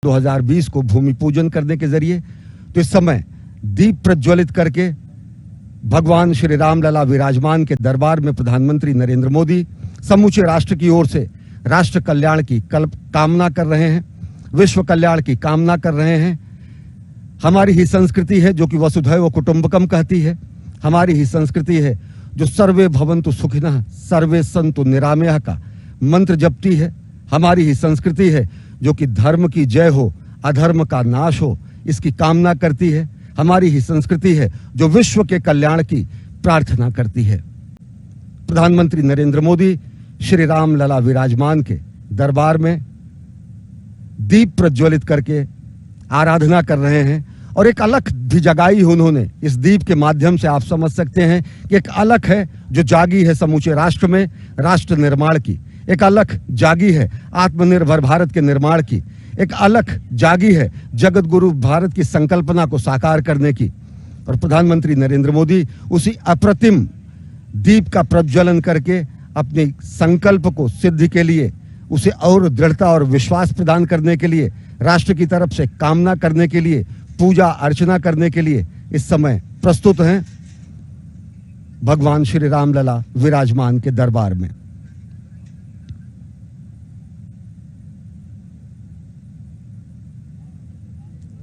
2020 को भूमि पूजन करने के जरिए। तो इस समय दीप प्रज्वलित करके भगवान श्री राम लला विराजमान के दरबार में प्रधानमंत्री नरेंद्र मोदी समूचे राष्ट्र की ओर से राष्ट्र कल्याण की कामना कर रहे हैं, विश्व कल्याण की कामना कर रहे हैं। हमारी ही संस्कृति है जो कि वसुधैव कुटुंबकम कहती है, हमारी ही संस्कृति है जो सर्वे भवन्तु सुखिनः सर्वे सन्तु निरामयः का मंत्र जपती है। हमारी ही संस्कृति है जो कि धर्म की जय हो, अधर्म का नाश हो, इसकी कामना करती है। हमारी ही संस्कृति है जो विश्व के कल्याण की प्रार्थना करती है। प्रधानमंत्री नरेंद्र मोदी श्री राम लला विराजमान के दरबार में दीप प्रज्वलित करके आराधना कर रहे हैं और एक अलख भी जगाई उन्होंने। इस दीप के माध्यम से आप समझ सकते हैं कि एक अलख है जो जागी है समूचे राष्ट्र में राष्ट्र निर्माण की, एक अलख जागी है आत्मनिर्भर भारत के निर्माण की, एक अलख जागी है जगत गुरु भारत की संकल्पना को साकार करने की। और प्रधानमंत्री नरेंद्र मोदी उसी अप्रतिम दीप का प्रज्वलन करके अपने संकल्प को सिद्धि के लिए, उसे और दृढ़ता और विश्वास प्रदान करने के लिए, राष्ट्र की तरफ से कामना करने के लिए, पूजा अर्चना करने के लिए इस समय प्रस्तुत हैं भगवान श्री राम लला विराजमान के दरबार में।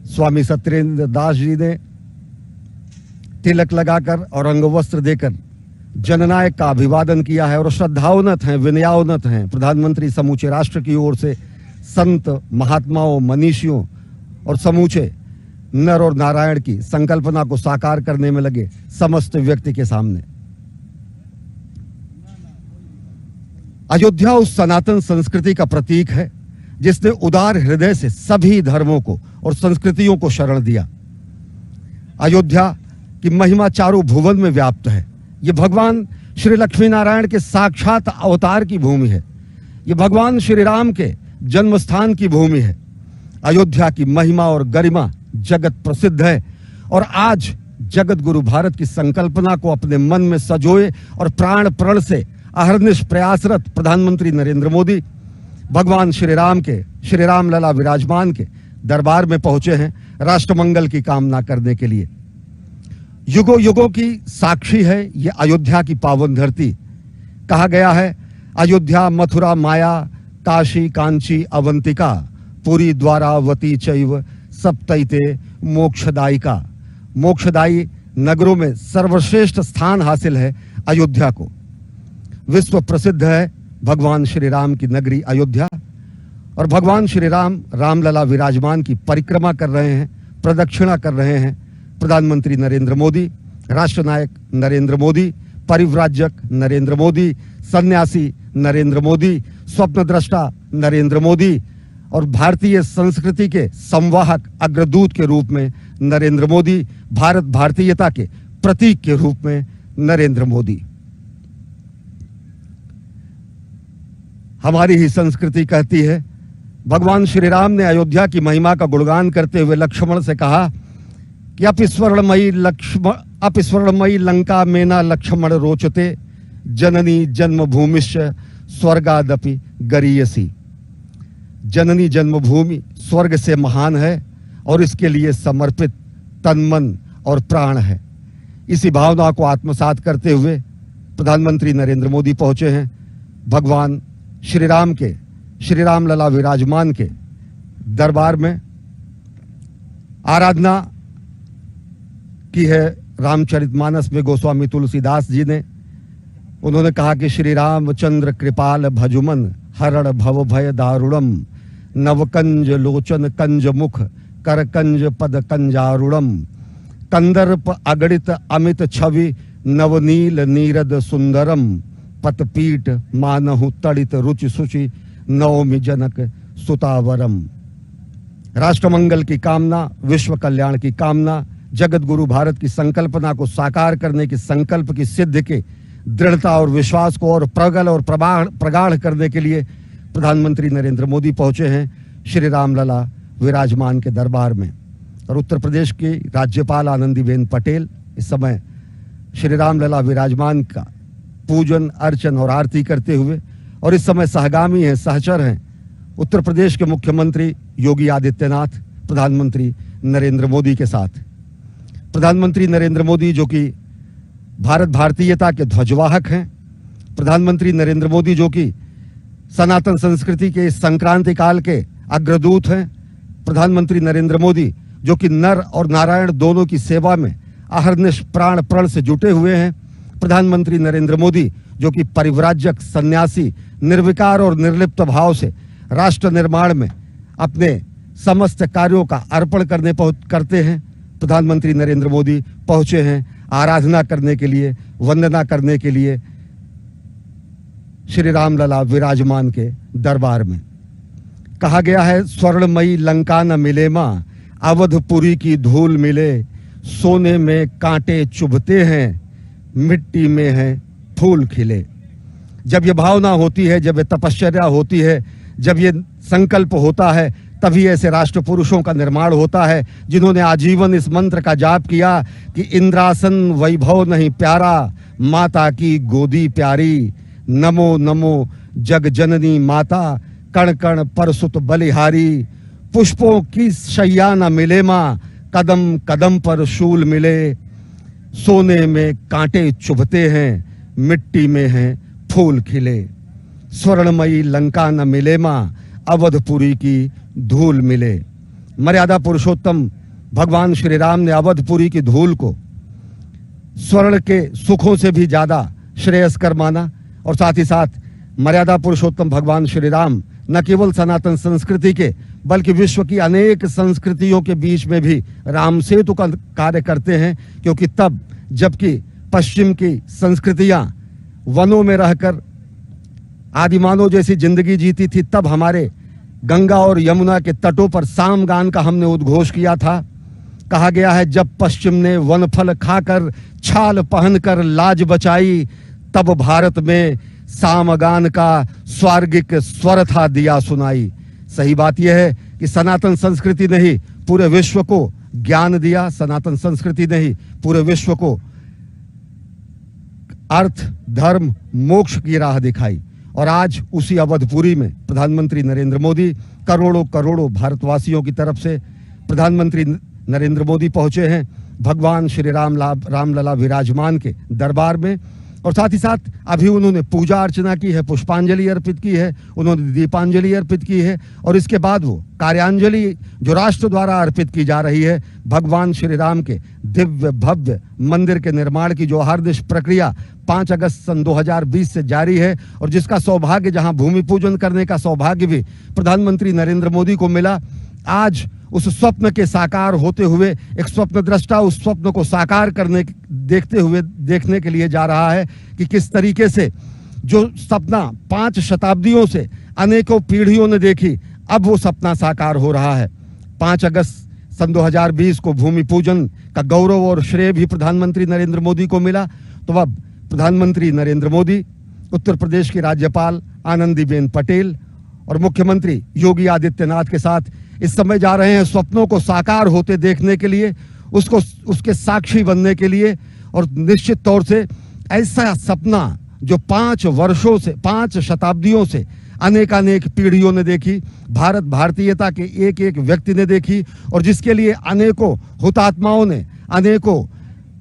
स्वामी सत्येंद्र दास जी ने तिलक लगाकर और अंगवस्त्र देकर जननायक का अभिवादन किया है और श्रद्धावनत हैं, विनयावनत हैं। प्रधानमंत्री समूचे राष्ट्र की ओर से संत महात्माओं, मनीषियों और समूचे नर और नारायण की संकल्पना को साकार करने में लगे समस्त व्यक्ति के सामने। अयोध्या उस सनातन संस्कृति का प्रतीक है जिसने उदार हृदय से सभी धर्मों को और संस्कृतियों को शरण दिया। अयोध्या की महिमा चारों भुवन में व्याप्त है। ये भगवान श्री लक्ष्मी नारायण के साक्षात अवतार की भूमि है। ये भगवान श्री राम के जन्म स्थान की भूमि है। अयोध्या की महिमा और गरिमा जगत प्रसिद्ध है और आज जगत गुरु भारत की संकल्पना को अपने मन में सजोए और प्राण प्रण से अहर्निश प्रयासरत प्रधानमंत्री नरेंद्र मोदी भगवान श्री राम लला विराजमान के दरबार में पहुंचे हैं राष्ट्रमंगल की कामना करने के लिए। युगों युगों की साक्षी है ये अयोध्या की पावन धरती। कहा गया है अयोध्या मथुरा माया काशी कांची अवंतिका पुरी द्वारावती चैव सप्तैते मोक्षदायिका। मोक्षदायी नगरों में सर्वश्रेष्ठ स्थान हासिल है अयोध्या को। विश्व प्रसिद्ध है भगवान श्री राम की नगरी अयोध्या और भगवान श्री राम लला विराजमान की परिक्रमा कर रहे हैं, प्रदक्षिणा कर रहे हैं प्रधानमंत्री नरेंद्र मोदी, राष्ट्रनायक नरेंद्र मोदी, परिव्राजक नरेंद्र मोदी, सन्यासी नरेंद्र मोदी, स्वप्नद्रष्टा नरेंद्र मोदी और भारतीय संस्कृति के संवाहक अग्रदूत के रूप में नरेंद्र मोदी, भारत भारतीयता के प्रतीक के रूप में नरेंद्र मोदी। हमारी ही संस्कृति कहती है, भगवान श्री राम ने अयोध्या की महिमा का गुणगान करते हुए लक्ष्मण से कहा कि अपि स्वर्णमयी लंका मेना लक्ष्मण रोचते जननी जन्मभूमिश्च स्वर्गादपि गरीयसी। जननी जन्मभूमि स्वर्ग से महान है और इसके लिए समर्पित तन मन और प्राण है। इसी भावना को आत्मसात करते हुए प्रधानमंत्री नरेंद्र मोदी पहुंचे हैं भगवान श्री राम लला विराजमान के दरबार में। आराधना की है रामचरितमानस में गोस्वामी तुलसीदास जी ने। उन्होंने कहा कि श्री रामचंद्र कृपाल भजुमन हरण भव भय दारुणम नवकंज लोचन कंज मुख करकंज पद कंजारुणम कंदर्प अगणित अमित छवि नवनील नीरद सुंदरम पतपीठ मानहु तड़ित रुचि सुचि नवमि जनक सुतावरम। राष्ट्रमंगल की कामना, विश्व कल्याण की कामना, जगत गुरु भारत की संकल्पना को साकार करने की संकल्प की सिद्धि के दृढ़ता और विश्वास को और प्रगल और प्रगाढ़ करने के लिए प्रधानमंत्री नरेंद्र मोदी पहुंचे हैं श्री राम लला विराजमान के दरबार में। और उत्तर प्रदेश की राज्यपाल आनंदीबेन पटेल इस समय श्री राम लला विराजमान का पूजन अर्चन और आरती करते हुए और इस समय सहगामी हैं, सहचर हैं उत्तर प्रदेश के मुख्यमंत्री योगी आदित्यनाथ, प्रधानमंत्री नरेंद्र मोदी के साथ। प्रधानमंत्री नरेंद्र मोदी जो कि भारत भारतीयता के ध्वजवाहक हैं, प्रधानमंत्री नरेंद्र मोदी जो कि सनातन संस्कृति के संक्रांति काल के अग्रदूत हैं, प्रधानमंत्री नरेंद्र मोदी जो कि नर और नारायण दोनों की सेवा में अहर्निश प्राण प्रण से जुटे हुए हैं, प्रधानमंत्री नरेंद्र मोदी जो कि परिव्राजक, सन्यासी, निर्विकार और निर्लिप्त भाव से राष्ट्र निर्माण में अपने समस्त कार्यों का अर्पण करते हैं। प्रधानमंत्री नरेंद्र मोदी पहुंचे हैं आराधना करने के लिए, वंदना करने के लिए श्री रामलला विराजमान के दरबार में। कहा गया है, स्वर्णमयी लंका न मिले मां, अवधपुरी की धूल मिले, सोने में कांटे चुभते हैं, मिट्टी में है फूल खिले। जब ये भावना होती है, जब ये तपश्चर्या होती है, जब ये संकल्प होता है, तभी ऐसे राष्ट्र पुरुषों का निर्माण होता है जिन्होंने आजीवन इस मंत्र का जाप किया कि इंद्रासन वैभव नहीं प्यारा, माता की गोदी प्यारी, नमो नमो जग जननी माता, कण कण पर सुत बलिहारी, पुष्पों की शैया न मिले मां, कदम कदम पर शूल मिले, सोने में कांटे चुभते हैं, मिट्टी में हैं फूल खिले। स्वर्णमयी लंका न मिले मां, अवधपुरी की धूल मिले। मर्यादा पुरुषोत्तम भगवान श्री राम ने अवधपुरी की धूल को स्वर्ण के सुखों से भी ज्यादा श्रेयस्कर माना, और साथ ही साथ मर्यादा पुरुषोत्तम भगवान श्री राम न केवल सनातन संस्कृति के बल्कि विश्व की अनेक संस्कृतियों के बीच में भी राम सेतु का कार्य करते हैं, क्योंकि तब जबकि पश्चिम की संस्कृतियां वनों में रहकर आदिमानव जैसी जिंदगी जीती थी, तब हमारे गंगा और यमुना के तटों पर सामगान का हमने उद्घोष किया था। कहा गया है, जब पश्चिम ने वनफल खाकर छाल पहनकर लाज बचाई, तब भारत में सामगान का स्वर्गिक स्वर था दिया सुनाई। सही बात यह है कि सनातन संस्कृति ने ही पूरे विश्व को ज्ञान दिया, सनातन संस्कृति ने ही पूरे विश्व को अर्थ, धर्म, मोक्ष की राह दिखाई। और आज उसी अवधपुरी में प्रधानमंत्री नरेंद्र मोदी करोड़ों करोड़ों भारतवासियों की तरफ से प्रधानमंत्री नरेंद्र मोदी पहुंचे हैं भगवान श्री रामलला विराजमान के दरबार में। और साथ ही साथ अभी उन्होंने पूजा अर्चना की है, पुष्पांजलि अर्पित की है, उन्होंने दीपांजलि अर्पित की है, और इसके बाद वो कार्यांजलि जो राष्ट्र द्वारा अर्पित की जा रही है भगवान श्री राम के दिव्य भव्य मंदिर के निर्माण की, जो अहर्निश प्रक्रिया 5 अगस्त सन 2020 से जारी है, और जिसका सौभाग्य, जहां भूमि पूजन करने का सौभाग्य भी प्रधानमंत्री नरेंद्र मोदी को मिला, आज उस स्वप्न के साकार होते हुए एक स्वप्न दृष्टा उस स्वप्न को साकार देखने के लिए जा रहा है कि किस तरीके से जो सपना 5 शताब्दियों से अनेकों पीढ़ियों ने देखी, अब वो सपना साकार हो रहा है। 5 अगस्त सन 2020 को भूमि पूजन का गौरव और श्रेय भी प्रधानमंत्री नरेंद्र मोदी को मिला। तो अब प्रधानमंत्री नरेंद्र मोदी, उत्तर प्रदेश की राज्यपाल आनंदीबेन पटेल और मुख्यमंत्री योगी आदित्यनाथ के साथ इस समय जा रहे हैं स्वप्नों को साकार होते देखने के लिए, उसके साक्षी बनने के लिए। और निश्चित तौर से ऐसा सपना जो 5 शताब्दियों से अनेक पीढ़ियों ने देखी, भारत भारतीयता के एक एक व्यक्ति ने देखी, और जिसके लिए अनेकों हुतात्माओं ने, अनेकों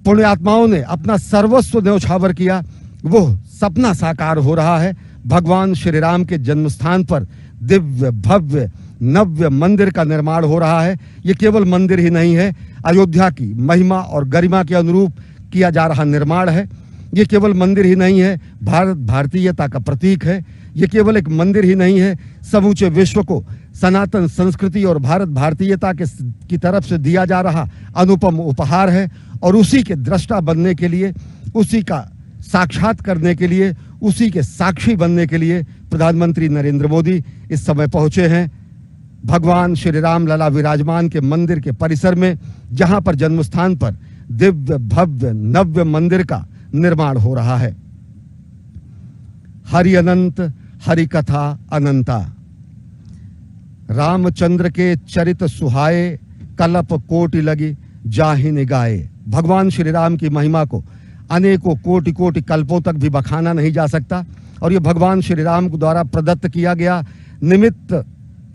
पुण्यात्माओं ने अपना सर्वस्व न्यौछावर किया, वो सपना साकार हो रहा है। भगवान श्री राम के जन्म स्थान पर दिव्य भव्य नव्य मंदिर का निर्माण हो रहा है। ये केवल मंदिर ही नहीं है, अयोध्या की महिमा और गरिमा के अनुरूप किया जा रहा निर्माण है। ये केवल मंदिर ही नहीं है, भारत भारतीयता का प्रतीक है। ये केवल एक मंदिर ही नहीं है, समूचे विश्व को सनातन संस्कृति और भारत भारतीयता की तरफ से दिया जा रहा अनुपम उपहार है। और उसी के दृष्टा बनने के लिए, उसी का साक्षात करने के लिए, उसी के साक्षी बनने के लिए प्रधानमंत्री नरेंद्र मोदी इस समय पहुंचे हैं भगवान श्री रामलला विराजमान के मंदिर के परिसर में, जहां पर जन्मस्थान पर दिव्य भव्य नव्य मंदिर का निर्माण हो रहा है। हरि अनंत हरि कथा अनंता, रामचंद्र के चरित सुहाए, कलप कोटि लगी जाहि निगाए। भगवान श्री राम की महिमा को अनेकों कोटि कोटि कल्पों तक भी बखाना नहीं जा सकता, और ये भगवान श्री राम द्वारा प्रदत्त किया गया निमित्त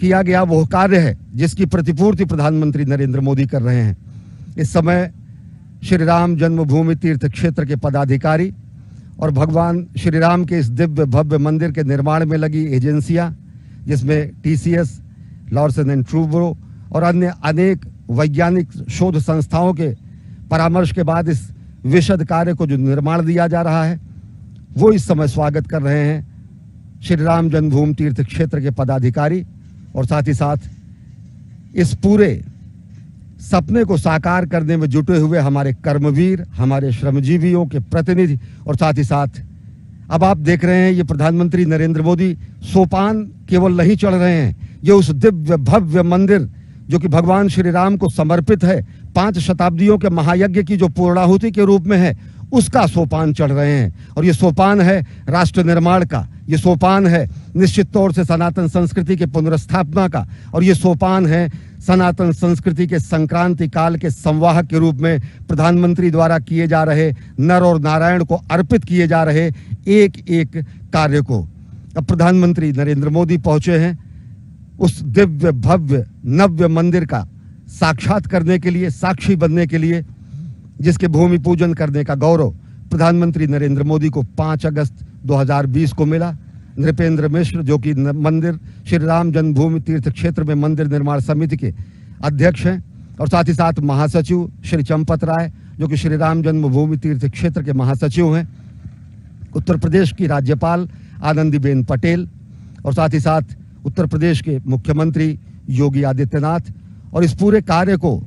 किया गया वो कार्य है जिसकी प्रतिपूर्ति प्रधानमंत्री नरेंद्र मोदी कर रहे हैं। इस समय श्री राम जन्मभूमि तीर्थ क्षेत्र के पदाधिकारी और भगवान श्री राम के इस दिव्य भव्य मंदिर के निर्माण में लगी एजेंसियां, जिसमें टीसीएस, लॉर्सन एंड ट्रूब्रो और अन्य अनेक वैज्ञानिक शोध संस्थाओं के परामर्श के बाद इस विशद कार्य को जो निर्माण दिया जा रहा है, वो इस समय स्वागत कर रहे हैं श्री राम जन्मभूमि तीर्थ क्षेत्र के पदाधिकारी और साथ ही साथ इस पूरे सपने को साकार करने में जुटे हुए हमारे कर्मवीर, हमारे श्रमजीवियों के प्रतिनिधि। और साथ ही साथ अब आप देख रहे हैं ये प्रधानमंत्री नरेंद्र मोदी सोपान केवल नहीं चढ़ रहे हैं, ये उस दिव्य भव्य मंदिर जो कि भगवान श्री राम को समर्पित है, 5 शताब्दियों के महायज्ञ की जो पूर्णाहुति के रूप में है, उसका सोपान चढ़ रहे हैं। और ये सोपान है राष्ट्र निर्माण का, ये सोपान है निश्चित तौर से सनातन संस्कृति के पुनर्स्थापना का, और ये सोपान है सनातन संस्कृति के संक्रांति काल के संवाहक के रूप में प्रधानमंत्री द्वारा किए जा रहे, नर और नारायण को अर्पित किए जा रहे एक एक कार्य को। अब प्रधानमंत्री नरेंद्र मोदी पहुंचे हैं उस दिव्य भव्य नव्य मंदिर का साक्षात करने के लिए, साक्षी बनने के लिए, जिसके भूमि पूजन करने का गौरव प्रधानमंत्री नरेंद्र मोदी को 5 अगस्त 2020 को मिला। नृपेंद्र मिश्र, जो कि मंदिर श्री राम जन्मभूमि तीर्थ क्षेत्र में मंदिर निर्माण समिति के अध्यक्ष हैं, और साथ ही साथ महासचिव श्री चंपत राय, जो कि श्री राम जन्मभूमि तीर्थ क्षेत्र के महासचिव हैं, उत्तर प्रदेश की राज्यपाल आनंदीबेन पटेल, और साथ ही साथ उत्तर प्रदेश के मुख्यमंत्री योगी आदित्यनाथ। और इस पूरे कार्य को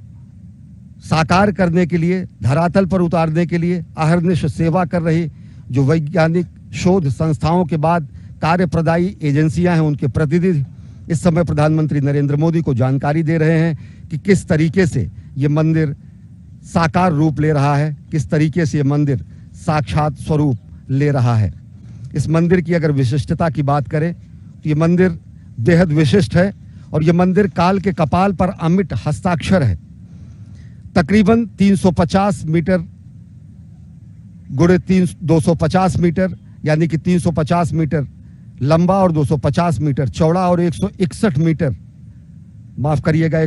साकार करने के लिए, धरातल पर उतारने के लिए अहर्निश सेवा कर रही जो वैज्ञानिक शोध संस्थाओं के बाद कार्यप्रदायी एजेंसियां हैं, उनके प्रतिनिधि इस समय प्रधानमंत्री नरेंद्र मोदी को जानकारी दे रहे हैं कि किस तरीके से ये मंदिर साकार रूप ले रहा है, किस तरीके से ये मंदिर साक्षात स्वरूप ले रहा है। इस मंदिर की अगर विशिष्टता की बात करें तो ये मंदिर बेहद विशिष्ट है, और ये मंदिर काल के कपाल पर अमिट हस्ताक्षर है। तकरीबन 350 मीटर गुणे 250 मीटर, यानी कि 350 मीटर लंबा और 250 मीटर चौड़ा और 161 मीटर, माफ करिएगा,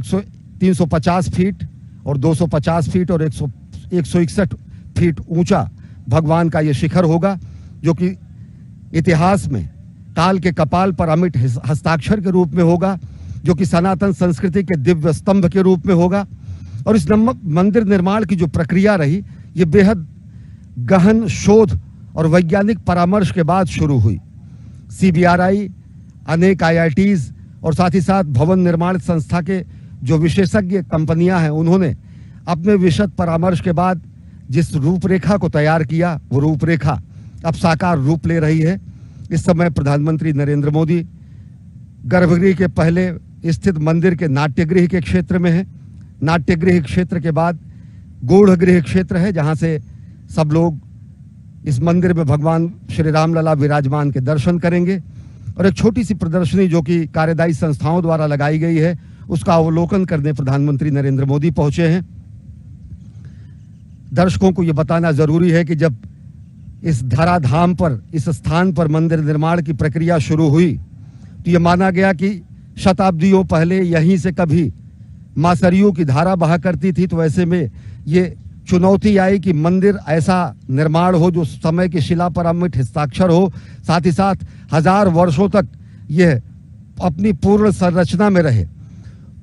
350 फीट और 250 फीट और 161 फीट ऊंचा भगवान का ये शिखर होगा, जो कि इतिहास में काल के कपाल पर अमिट हस्ताक्षर के रूप में होगा, जो कि सनातन संस्कृति के दिव्य स्तंभ के रूप में होगा। और इस मंदिर निर्माण की जो प्रक्रिया रही, ये बेहद गहन शोध और वैज्ञानिक परामर्श के बाद शुरू हुई। CBRI, अनेक IITs और साथ ही साथ भवन निर्माण संस्था के जो विशेषज्ञ कंपनियां हैं, उन्होंने अपने विशद परामर्श के बाद जिस रूपरेखा को तैयार किया, वो रूपरेखा अब साकार रूप ले रही है। इस समय प्रधानमंत्री नरेंद्र मोदी गर्भगृह के पहले स्थित मंदिर के नाट्यगृह के क्षेत्र में है। नाट्यगृह क्षेत्र के बाद गूढ़ गृह क्षेत्र है, जहां से सब लोग इस मंदिर में भगवान श्री रामलला विराजमान के दर्शन करेंगे। और एक छोटी सी प्रदर्शनी जो कि कार्यदायी संस्थाओं द्वारा लगाई गई है, उसका अवलोकन करने प्रधानमंत्री नरेंद्र मोदी पहुंचे हैं। दर्शकों को यह बताना जरूरी है कि जब इस धराधाम पर, इस स्थान पर मंदिर निर्माण की प्रक्रिया शुरू हुई, तो यह माना गया कि शताब्दियों पहले यहीं से कभी मां सरयू की धारा बहा करती थी। तो ऐसे में ये चुनौती आई कि मंदिर ऐसा निर्माण हो जो समय की शिला पर अमिट हस्ताक्षर हो, साथ ही साथ 1000 वर्षों तक यह अपनी पूर्ण संरचना में रहे।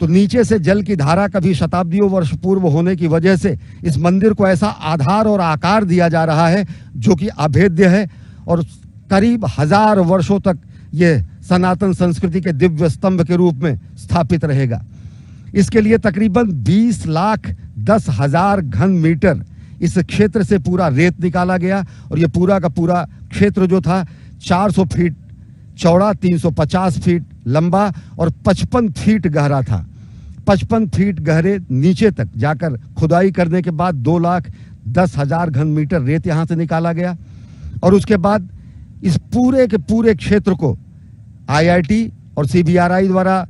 तो नीचे से जल की धारा कभी शताब्दियों वर्ष पूर्व होने की वजह से इस मंदिर को ऐसा आधार और आकार दिया जा रहा है जो कि अभेद्य है, और करीब 1000 वर्षों तक यह सनातन संस्कृति के दिव्य स्तंभ के रूप में स्थापित रहेगा। इसके लिए तकरीबन 20,10,000 घन मीटर इस क्षेत्र से पूरा रेत निकाला गया, और यह पूरा का पूरा क्षेत्र जो था 400 फीट चौड़ा, 350 फीट लंबा और 55 फीट गहरा था। 55 फीट गहरे नीचे तक जाकर खुदाई करने के बाद 2,10,000 घन मीटर रेत यहां से निकाला गया। और उसके बाद इस पूरे के पूरे क्षेत्र को IIT और CBRI द्वारा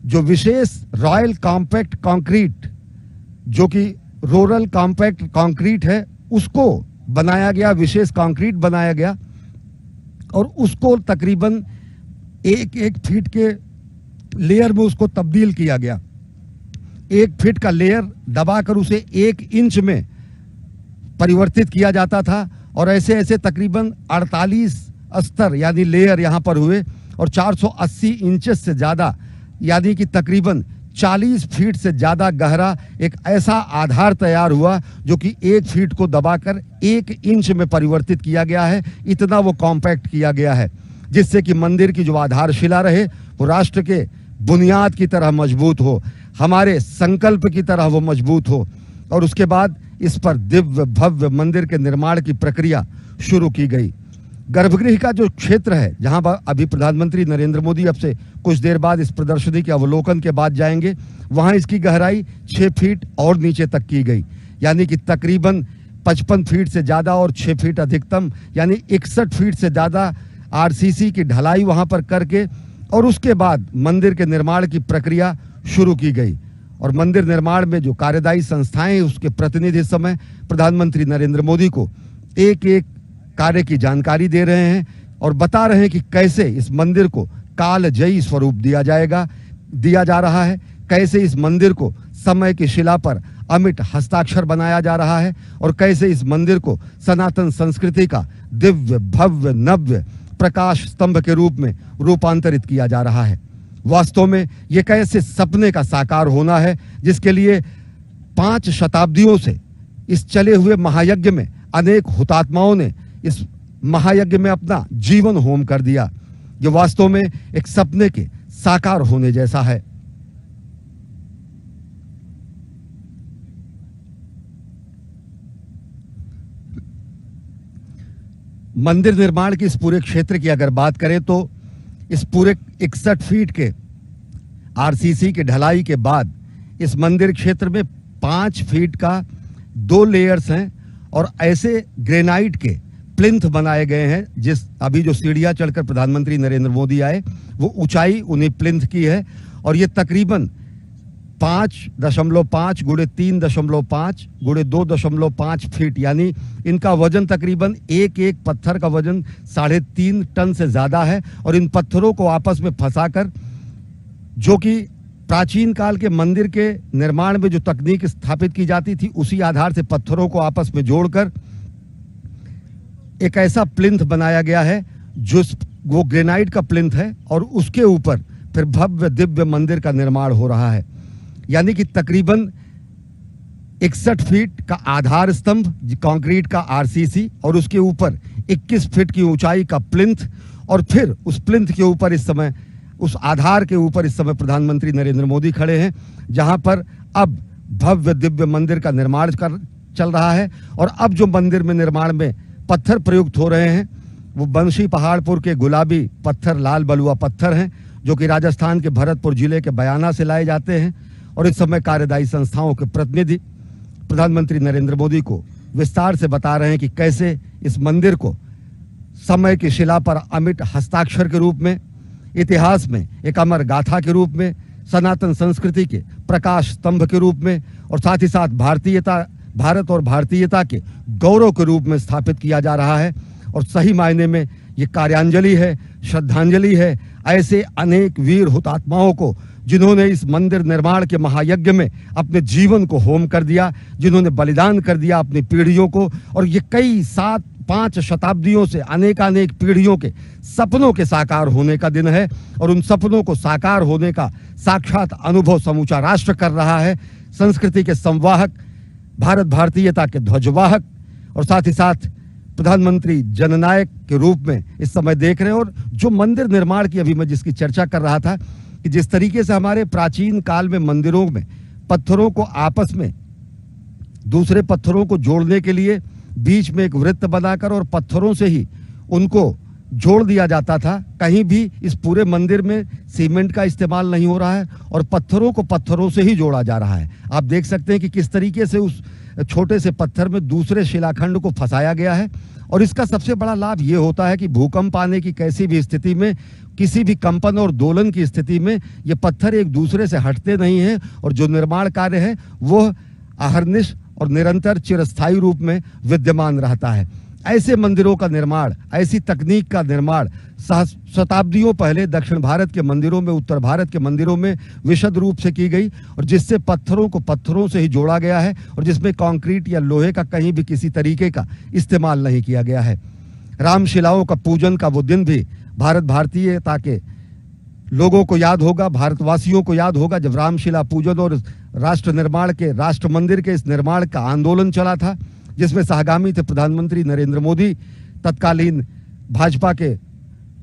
जो विशेष रॉयल कॉम्पैक्ट कंक्रीट, जो कि रूरल कॉम्पैक्ट कंक्रीट है, उसको बनाया गया, विशेष कंक्रीट बनाया गया, और उसको तकरीबन 1-1 फीट के लेयर में उसको तब्दील किया गया। 1 फीट का लेयर दबाकर उसे 1 इंच में परिवर्तित किया जाता था और ऐसे ऐसे तकरीबन 48 स्तर यानी लेयर यहाँ पर हुए और 480 इंचेस से ज़्यादा यानी कि तकरीबन 40 फीट से ज़्यादा गहरा एक ऐसा आधार तैयार हुआ जो कि 1 फीट को दबाकर 1 इंच में परिवर्तित किया गया है। इतना वो कॉम्पैक्ट किया गया है जिससे कि मंदिर की जो आधारशिला रहे वो राष्ट्र के बुनियाद की तरह मजबूत हो, हमारे संकल्प की तरह वो मजबूत हो। और उसके बाद इस पर दिव्य भव्य मंदिर के निर्माण की प्रक्रिया शुरू की गई। गर्भगृह का जो क्षेत्र है जहां पर अभी प्रधानमंत्री नरेंद्र मोदी अब से कुछ देर बाद इस प्रदर्शनी के अवलोकन के बाद जाएंगे, वहां इसकी गहराई 6 फीट और नीचे तक की गई यानी कि तकरीबन 55 फीट से ज़्यादा और 6 फीट अधिकतम यानी 61 फीट से ज़्यादा आरसीसी की ढलाई वहां पर करके और उसके बाद मंदिर के निर्माण की प्रक्रिया शुरू की गई। और मंदिर निर्माण में जो कार्यदायी संस्थाएं हैं उसके प्रतिनिधि इस समय प्रधानमंत्री नरेंद्र मोदी को एक एक कार्य की जानकारी दे रहे हैं और बता रहे हैं कि कैसे इस मंदिर को कालजयी स्वरूप दिया जा रहा है, कैसे इस मंदिर को समय की शिला पर अमिट हस्ताक्षर बनाया जा रहा है और कैसे इस मंदिर को सनातन संस्कृति का दिव्य भव्य नव्य प्रकाश स्तंभ के रूप में रूपांतरित किया जा रहा है। वास्तव में ये कैसे सपने का साकार होना है जिसके लिए 5 शताब्दियों से इस चले हुए महायज्ञ में अनेक हुतात्माओं ने इस महायज्ञ में अपना जीवन होम कर दिया। ये वास्तव में एक सपने के साकार होने जैसा है। मंदिर निर्माण के इस पूरे क्षेत्र की अगर बात करें तो इस पूरे 61 फीट के आरसीसी की ढलाई के बाद इस मंदिर क्षेत्र में 5 फीट का 2 लेयर्स हैं और ऐसे ग्रेनाइट के प्लिंथ बनाए गए हैं। जिस अभी जो सीढ़ियां चढ़कर प्रधानमंत्री नरेंद्र मोदी आए वो ऊंचाई उन्हीं प्लिंथ की है और ये तकरीबन 5.5 गुणे 3.5 गुणे 2.5 फीट यानी इनका वजन तकरीबन एक पत्थर का वजन 3.5 टन से ज्यादा है। और इन पत्थरों को आपस में फंसाकर जो कि प्राचीन काल के मंदिर के निर्माण में जो तकनीक स्थापित की जाती थी उसी आधार से पत्थरों को आपस में जोड़कर एक ऐसा प्लिंथ बनाया गया है जो वो ग्रेनाइट का प्लिंथ है और उसके ऊपर फिर भव्य दिव्य मंदिर का निर्माण हो रहा है। यानी कि तकरीबन 61 फीट का आधार स्तंभ कंक्रीट का आरसीसी और उसके ऊपर 21 फीट की ऊंचाई का प्लिंथ और फिर उस प्लिंथ के ऊपर इस समय उस आधार के ऊपर इस समय प्रधानमंत्री नरेंद्र मोदी खड़े हैं जहां पर अब भव्य दिव्य मंदिर का निर्माण चल रहा है। और अब जो मंदिर में निर्माण में पत्थर प्रयुक्त हो रहे हैं वो बंशी पहाड़पुर के गुलाबी पत्थर लाल बलुआ पत्थर हैं जो कि राजस्थान के भरतपुर जिले के बयाना से लाए जाते हैं। और इस समय कार्यदायी संस्थाओं के प्रतिनिधि प्रधानमंत्री नरेंद्र मोदी को विस्तार से बता रहे हैं कि कैसे इस मंदिर को समय की शिला पर अमिट हस्ताक्षर के रूप में, इतिहास में एक अमर गाथा के रूप में, सनातन संस्कृति के प्रकाश स्तंभ के रूप में और साथ ही साथ भारत और भारतीयता के गौरव के रूप में स्थापित किया जा रहा है। और सही मायने में ये कार्यांजलि है, श्रद्धांजलि है ऐसे अनेक वीर हुतात्माओं को जिन्होंने इस मंदिर निर्माण के महायज्ञ में अपने जीवन को होम कर दिया, जिन्होंने बलिदान कर दिया अपनी पीढ़ियों को। और ये कई 5 शताब्दियों से अनेकानेक पीढ़ियों के सपनों के साकार होने का दिन है और उन सपनों को साकार होने का साक्षात अनुभव समूचा राष्ट्र कर रहा है। संस्कृति के संवाहक, भारत भारतीयता के ध्वजवाहक और साथ ही साथ प्रधानमंत्री जननायक के रूप में इस समय देख रहे हैं। और जो मंदिर निर्माण की अभी मैं जिसकी चर्चा कर रहा था कि जिस तरीके से हमारे प्राचीन काल में मंदिरों में पत्थरों को आपस में दूसरे पत्थरों को जोड़ने के लिए बीच में एक वृत्त बनाकर और पत्थरों से ही उनको जोड़ दिया जाता था। कहीं भी इस पूरे मंदिर में सीमेंट का इस्तेमाल नहीं हो रहा है और पत्थरों को पत्थरों से ही जोड़ा जा रहा है। आप देख सकते हैं कि किस तरीके से उस छोटे से पत्थर में दूसरे शिलाखंड को फंसाया गया है। और इसका सबसे बड़ा लाभ ये होता है कि भूकंप आने की कैसी भी स्थिति में, किसी भी कंपन और दोलन की स्थिति में ये पत्थर एक दूसरे से हटते नहीं हैं और जो निर्माण कार्य है वो अहर्निश और निरंतर चिरस्थायी रूप में विद्यमान रहता है। ऐसे मंदिरों का निर्माण, ऐसी तकनीक का निर्माण शताब्दियों पहले दक्षिण भारत के मंदिरों में, उत्तर भारत के मंदिरों में विशद रूप से की गई, और जिससे पत्थरों को पत्थरों से ही जोड़ा गया है और जिसमें कंक्रीट या लोहे का कहीं भी किसी तरीके का इस्तेमाल नहीं किया गया है। रामशिलाओं का पूजन का वो दिन भी भारतीयता के लोगों को याद होगा, भारतवासियों को याद होगा, जब रामशिला पूजन और राष्ट्र निर्माण के, राष्ट्र मंदिर के इस निर्माण का आंदोलन चला था, जिसमें सहगामी थे प्रधानमंत्री नरेंद्र मोदी, तत्कालीन भाजपा के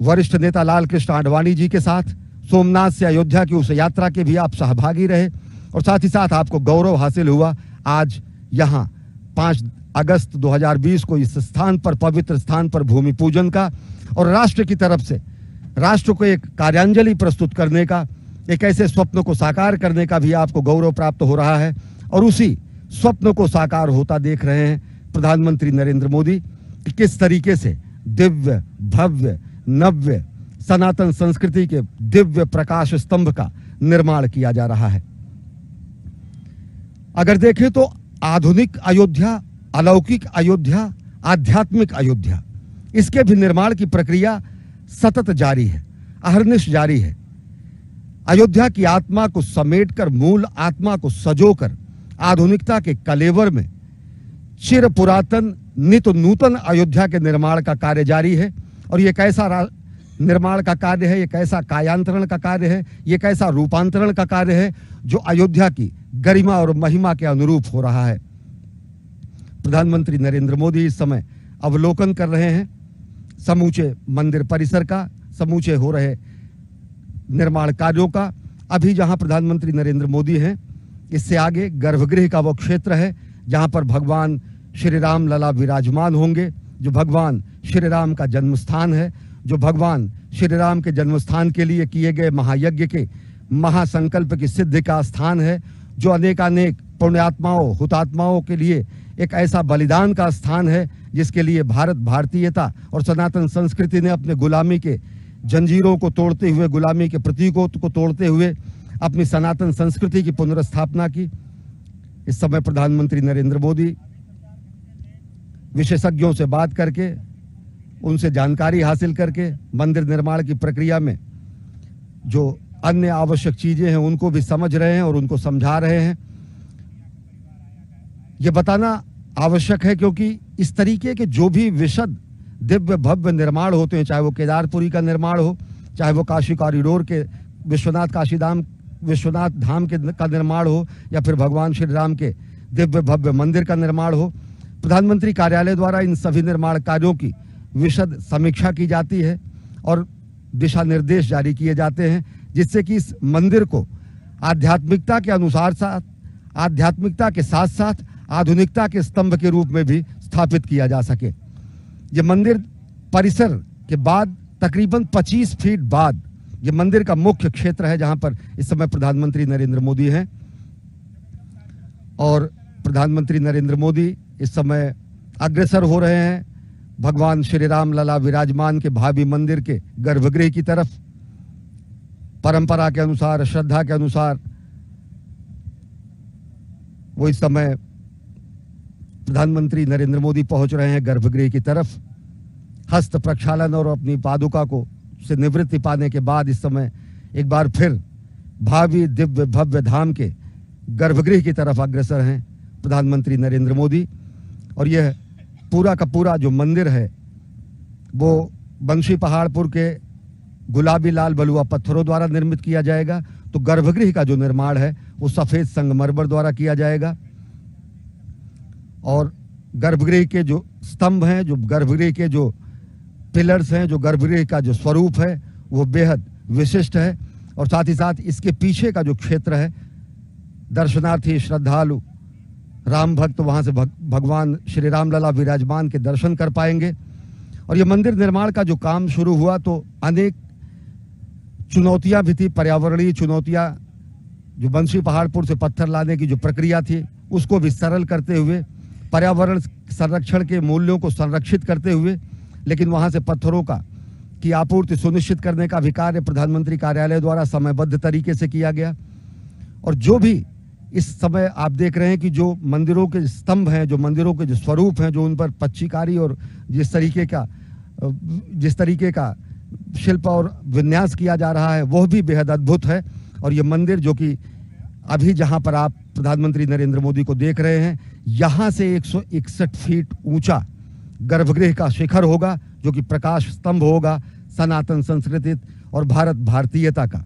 वरिष्ठ नेता लाल कृष्ण आडवाणी जी के साथ। सोमनाथ से अयोध्या की उस यात्रा के भी आप सहभागी रहे, और साथ ही साथ आपको गौरव हासिल हुआ आज यहाँ 5 अगस्त 2020 को इस स्थान पर, पवित्र स्थान पर भूमि पूजन का, और राष्ट्र की तरफ से राष्ट्र को एक कार्यांजलि प्रस्तुत करने का, एक ऐसे स्वप्न को साकार करने का भी आपको गौरव प्राप्त हो रहा है। और उसी स्वप्न को साकार होता देख रहे हैं प्रधानमंत्री नरेंद्र मोदी कि किस तरीके से दिव्य, भव्य, नव्य सनातन संस्कृति के दिव्य प्रकाश स्तंभ का निर्माण किया जा रहा है। अगर देखें तो आधुनिक अयोध्या, अलौकिक अयोध्या, आध्यात्मिक अयोध्या, इसके भी निर्माण की प्रक्रिया सतत जारी है, अहर्निश जारी है। अयोध्या की आत्मा को समेटकर, मूल आत्मा को सजोकर आधुनिकता के कलेवर में चिर पुरातन नित नूतन अयोध्या के निर्माण का कार्य जारी है। और ये कैसा निर्माण का कार्य है, ये कैसा कायांतरण का कार्य है, ये कैसा रूपांतरण का कार्य है जो अयोध्या की गरिमा और महिमा के अनुरूप हो रहा है। प्रधानमंत्री नरेंद्र मोदी इस समय अवलोकन कर रहे हैं समूचे मंदिर परिसर का, समूचे हो रहे निर्माण कार्यों का। अभी जहां प्रधानमंत्री नरेंद्र मोदी हैं, इससे आगे गर्भगृह का वो क्षेत्र है जहां पर भगवान श्री राम लला विराजमान होंगे, जो भगवान श्री राम का जन्म स्थान है, जो भगवान श्री राम के जन्म स्थान के लिए किए गए महायज्ञ के महासंकल्प की सिद्धि का स्थान है, जो अनेकानेक पुण्यात्माओं, हुतात्माओं के लिए एक ऐसा बलिदान का स्थान है जिसके लिए भारतीयता और सनातन संस्कृति ने अपने गुलामी के जंजीरों को तोड़ते हुए, गुलामी के प्रतीकों को तोड़ते हुए अपनी सनातन संस्कृति की पुनर्स्थापना की। इस समय प्रधानमंत्री नरेंद्र मोदी विशेषज्ञों से बात करके, उनसे जानकारी हासिल करके मंदिर निर्माण की प्रक्रिया में जो अन्य आवश्यक चीजें हैं उनको भी समझ रहे हैं और उनको समझा रहे हैं। ये बताना आवश्यक है क्योंकि इस तरीके के जो भी विशद दिव्य भव्य निर्माण होते हैं, चाहे वो केदारपुरी का निर्माण हो, चाहे वो काशी कॉरिडोर के विश्वनाथ धाम का निर्माण हो, या फिर भगवान श्री राम के दिव्य भव्य मंदिर का निर्माण हो, प्रधानमंत्री कार्यालय द्वारा इन सभी निर्माण कार्यों की विशद समीक्षा की जाती है और दिशा निर्देश जारी किए जाते हैं, जिससे कि इस मंदिर को आध्यात्मिकता के साथ साथ आधुनिकता के स्तंभ के रूप में भी स्थापित किया जा सके। ये मंदिर परिसर के बाद तकरीबन 25 फीट बाद ये मंदिर का मुख्य क्षेत्र है जहां पर इस समय प्रधानमंत्री नरेंद्र मोदी हैं। और प्रधानमंत्री नरेंद्र मोदी इस समय अग्रसर हो रहे हैं भगवान श्री राम लला विराजमान के भावी मंदिर के गर्भगृह की तरफ। परंपरा के अनुसार, श्रद्धा के अनुसार वो इस समय प्रधानमंत्री नरेंद्र मोदी पहुंच रहे हैं गर्भगृह की तरफ। हस्त प्रक्षालन और अपनी पादुका को से निवृत्ति पाने के बाद इस समय एक बार फिर भावी दिव्य भव्य धाम के गर्भगृह की तरफ अग्रसर हैं प्रधानमंत्री नरेंद्र मोदी। और यह पूरा का पूरा जो मंदिर है वो बंशी पहाड़पुर के गुलाबी लाल बलुआ पत्थरों द्वारा निर्मित किया जाएगा। तो गर्भगृह का जो निर्माण है वो सफेद संगमरमर द्वारा किया जाएगा। और गर्भगृह के जो स्तंभ हैं, जो गर्भगृह के जो पिलर्स हैं, जो गर्भगृह का जो स्वरूप है वो बेहद विशिष्ट है। और साथ ही साथ इसके पीछे का जो क्षेत्र है, दर्शनार्थी श्रद्धालु राम भक्त वहां से भगवान श्री राम लला विराजमान के दर्शन कर पाएंगे। और ये मंदिर निर्माण का जो काम शुरू हुआ तो अनेक चुनौतियां भी थी, पर्यावरणीय चुनौतियां, जो बंशी पहाड़पुर से पत्थर लाने की जो प्रक्रिया थी उसको भी सरल करते हुए, पर्यावरण संरक्षण के मूल्यों को संरक्षित करते हुए, लेकिन वहां से पत्थरों की आपूर्ति सुनिश्चित करने का भी कार्य प्रधानमंत्री कार्यालय द्वारा समयबद्ध तरीके से किया गया। और जो भी इस समय आप देख रहे हैं कि जो मंदिरों के स्तंभ हैं, जो मंदिरों के जो स्वरूप हैं, जो उन पर पच्चीकारी और जिस तरीके का शिल्प और विन्यास किया जा रहा है वह भी बेहद अद्भुत है। और ये मंदिर जो कि अभी जहां पर आप प्रधानमंत्री नरेंद्र मोदी को देख रहे हैं, यहां से 161 फीट ऊंचा गर्भगृह का शिखर होगा, जो कि प्रकाश स्तंभ होगा सनातन संस्कृति और भारत भारतीयता का।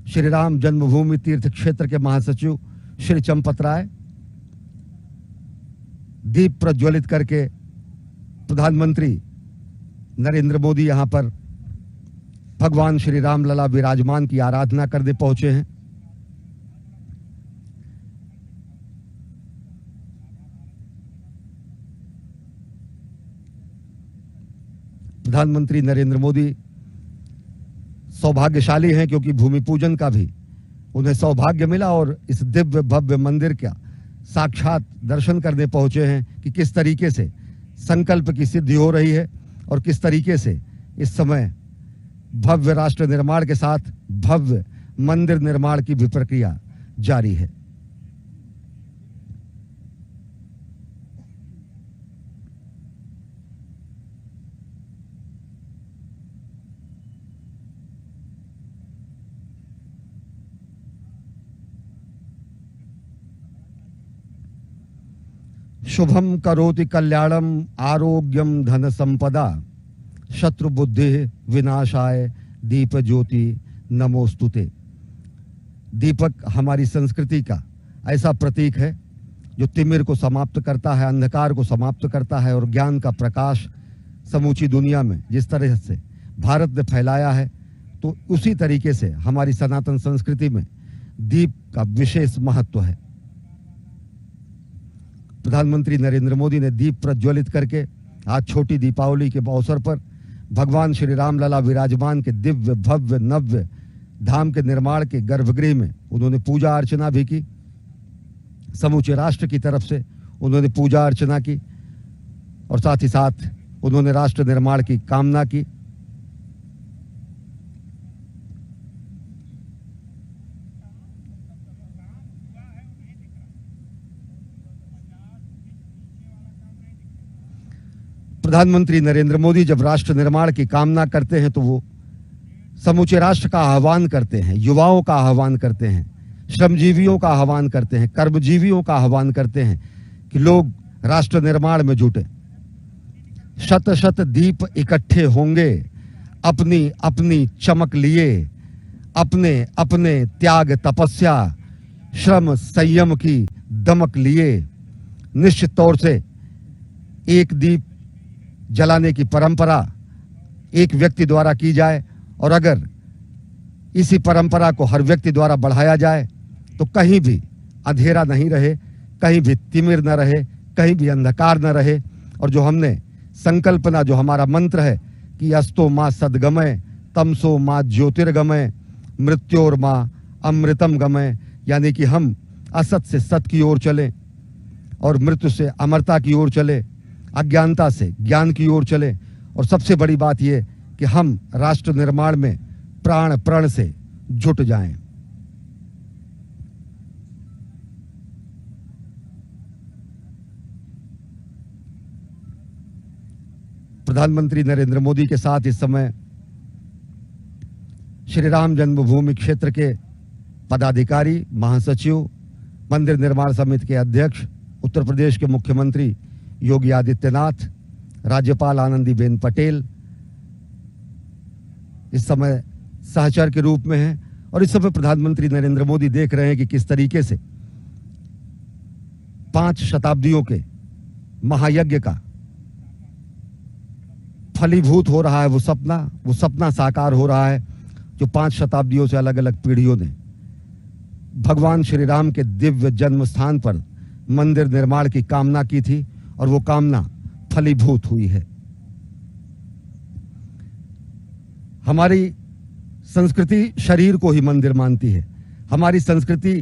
श्री राम जन्मभूमि तीर्थ क्षेत्र के महासचिव श्री चंपत राय दीप प्रज्वलित करके प्रधानमंत्री नरेंद्र मोदी यहां पर भगवान श्री राम लला विराजमान की आराधना करने पहुंचे हैं। प्रधानमंत्री नरेंद्र मोदी सौभाग्यशाली हैं क्योंकि भूमि पूजन का भी उन्हें सौभाग्य मिला और इस दिव्य भव्य मंदिर का साक्षात दर्शन करने पहुंचे हैं कि किस तरीके से संकल्प की सिद्धि हो रही है और किस तरीके से इस समय भव्य राष्ट्र निर्माण के साथ भव्य मंदिर निर्माण की भी प्रक्रिया जारी है। शुभम करोति कल्याणम आरोग्यम धन संपदा शत्रु बुद्धि विनाशाय दीप ज्योति नमोस्तुते। दीपक हमारी संस्कृति का ऐसा प्रतीक है जो तिमिर को समाप्त करता है, अंधकार को समाप्त करता है और ज्ञान का प्रकाश समूची दुनिया में जिस तरह से भारत ने फैलाया है, तो उसी तरीके से हमारी सनातन संस्कृति में दीप का विशेष महत्व है। प्रधानमंत्री नरेंद्र मोदी ने दीप प्रज्वलित करके आज छोटी दीपावली के अवसर पर भगवान श्री राम लला विराजमान के दिव्य भव्य नव्य धाम के निर्माण के गर्भगृह में उन्होंने पूजा अर्चना भी की। समूचे राष्ट्र की तरफ से उन्होंने पूजा अर्चना की और साथ ही साथ उन्होंने राष्ट्र निर्माण की कामना की। प्रधानमंत्री नरेंद्र मोदी जब राष्ट्र निर्माण की कामना करते हैं तो वो समूचे राष्ट्र का आह्वान करते हैं, युवाओं का आह्वान करते हैं, श्रमजीवियों का आह्वान करते हैं, कर्मजीवियों का आह्वान करते हैं कि लोग राष्ट्र निर्माण में जुटे। शत शत दीप इकट्ठे होंगे अपनी अपनी चमक लिए, अपने अपने त्याग तपस्या श्रम संयम की दमक लिए। निश्चित तौर से एक दीप जलाने की परंपरा एक व्यक्ति द्वारा की जाए और अगर इसी परंपरा को हर व्यक्ति द्वारा बढ़ाया जाए तो कहीं भी अंधेरा नहीं रहे, कहीं भी तिमिर न रहे, कहीं भी अंधकार न रहे। और जो हमने संकल्पना, जो हमारा मंत्र है कि अस्तो मां सद्गमय तमसो मां ज्योतिर्गमय मृत्योर मां अमृतम गमय, यानी कि हम असत से सत की ओर चलें और मृत्यु से अमरता की ओर चले, अज्ञानता से ज्ञान की ओर चले। और सबसे बड़ी बात यह कि हम राष्ट्र निर्माण में प्राण प्रण से जुट जाएं। प्रधानमंत्री नरेंद्र मोदी के साथ इस समय श्री राम जन्मभूमि क्षेत्र के पदाधिकारी, महासचिव, मंदिर निर्माण समिति के अध्यक्ष, उत्तर प्रदेश के मुख्यमंत्री योगी आदित्यनाथ, राज्यपाल आनंदीबेन पटेल इस समय सहचर के रूप में हैं। और इस समय प्रधानमंत्री नरेंद्र मोदी देख रहे हैं कि किस तरीके से 5 शताब्दियों के महायज्ञ का फलीभूत हो रहा है। वो सपना साकार हो रहा है जो 5 शताब्दियों से अलग अलग पीढ़ियों ने भगवान श्री राम के दिव्य जन्म स्थान पर मंदिर निर्माण की कामना की थी और वो कामना फलीभूत हुई है। हमारी संस्कृति शरीर को ही मंदिर मानती है, हमारी संस्कृति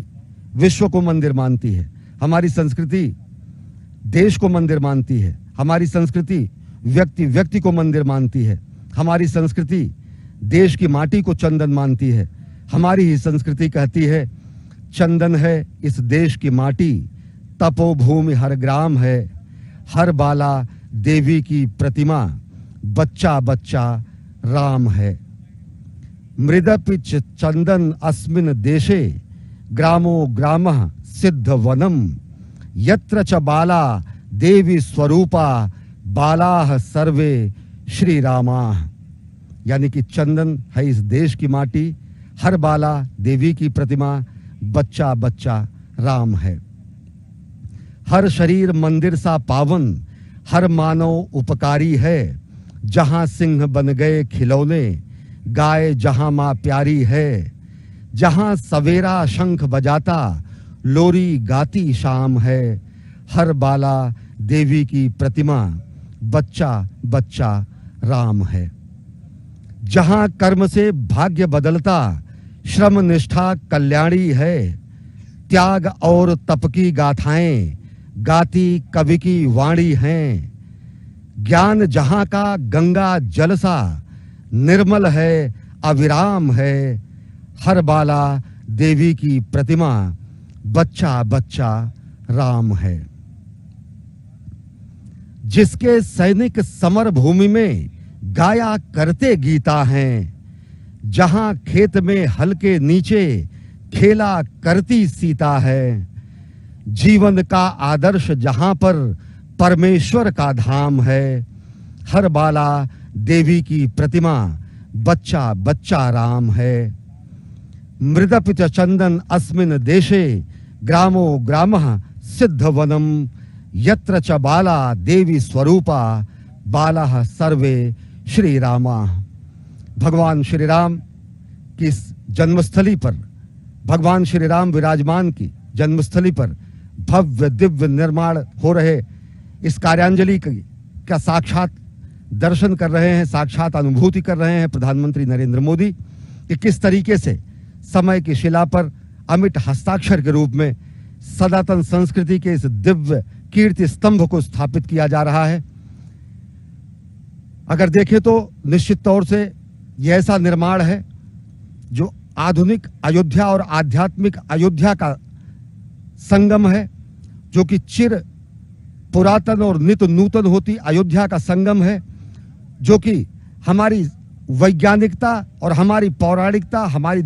विश्व को मंदिर मानती है, हमारी संस्कृति देश को मंदिर मानती है, हमारी संस्कृति व्यक्ति व्यक्ति को मंदिर मानती है, हमारी संस्कृति देश की माटी को चंदन मानती है। हमारी ही संस्कृति कहती है चंदन है इस देश की माटी, तपोभूमि हर ग्राम है, हर बाला देवी की प्रतिमा, बच्चा बच्चा राम है। मृदपि चंदन अस्मिन् देशे, ग्रामो ग्रामः सिद्ध वनम, यत्र च बाला देवी स्वरूपा, बालाः सर्वे श्री रामाः। यानी कि चंदन है इस देश की माटी, हर बाला देवी की प्रतिमा, बच्चा बच्चा राम है। हर शरीर मंदिर सा पावन, हर मानव उपकारी है, जहां सिंह बन गए खिलौने, गाय जहां मां प्यारी है, जहां सवेरा शंख बजाता, लोरी गाती शाम है, हर बाला देवी की प्रतिमा, बच्चा बच्चा राम है। जहां कर्म से भाग्य बदलता, श्रम निष्ठा कल्याणी है, त्याग और तप की गाथाएं गाती कवि की वाणी हैं, ज्ञान जहां का गंगा जल सा, निर्मल है अविराम है, हर बाला देवी की प्रतिमा, बच्चा बच्चा राम है। जिसके सैनिक समर भूमि में गाया करते गीता हैं, जहां खेत में हल के नीचे खेला करती सीता है, जीवन का आदर्श जहां पर परमेश्वर का धाम है, हर बाला देवी की प्रतिमा, बच्चा बच्चा राम है। मृदपि च चंदन अस्मिन् देशे, ग्रामो ग्रामः सिद्ध वनम, यत्र च बाला देवी स्वरूपा, बालाः सर्वे श्री रामा। भगवान श्री राम की जन्मस्थली पर, भगवान श्री राम विराजमान की जन्मस्थली पर भव्य दिव्य निर्माण हो रहे इस कार्यांजलि का साक्षात दर्शन कर रहे हैं, साक्षात अनुभूति कर रहे हैं प्रधानमंत्री नरेंद्र मोदी कि किस तरीके से समय की शिला पर अमिट हस्ताक्षर के रूप में सनातन संस्कृति के इस दिव्य कीर्ति स्तंभ को स्थापित किया जा रहा है। अगर देखें तो निश्चित तौर से यह ऐसा निर्माण है जो आधुनिक अयोध्या और आध्यात्मिक अयोध्या का संगम है, जो कि चिर पुरातन और नित्य नूतन होती अयोध्या का संगम है, जो कि हमारी वैज्ञानिकता और हमारी पौराणिकता, हमारी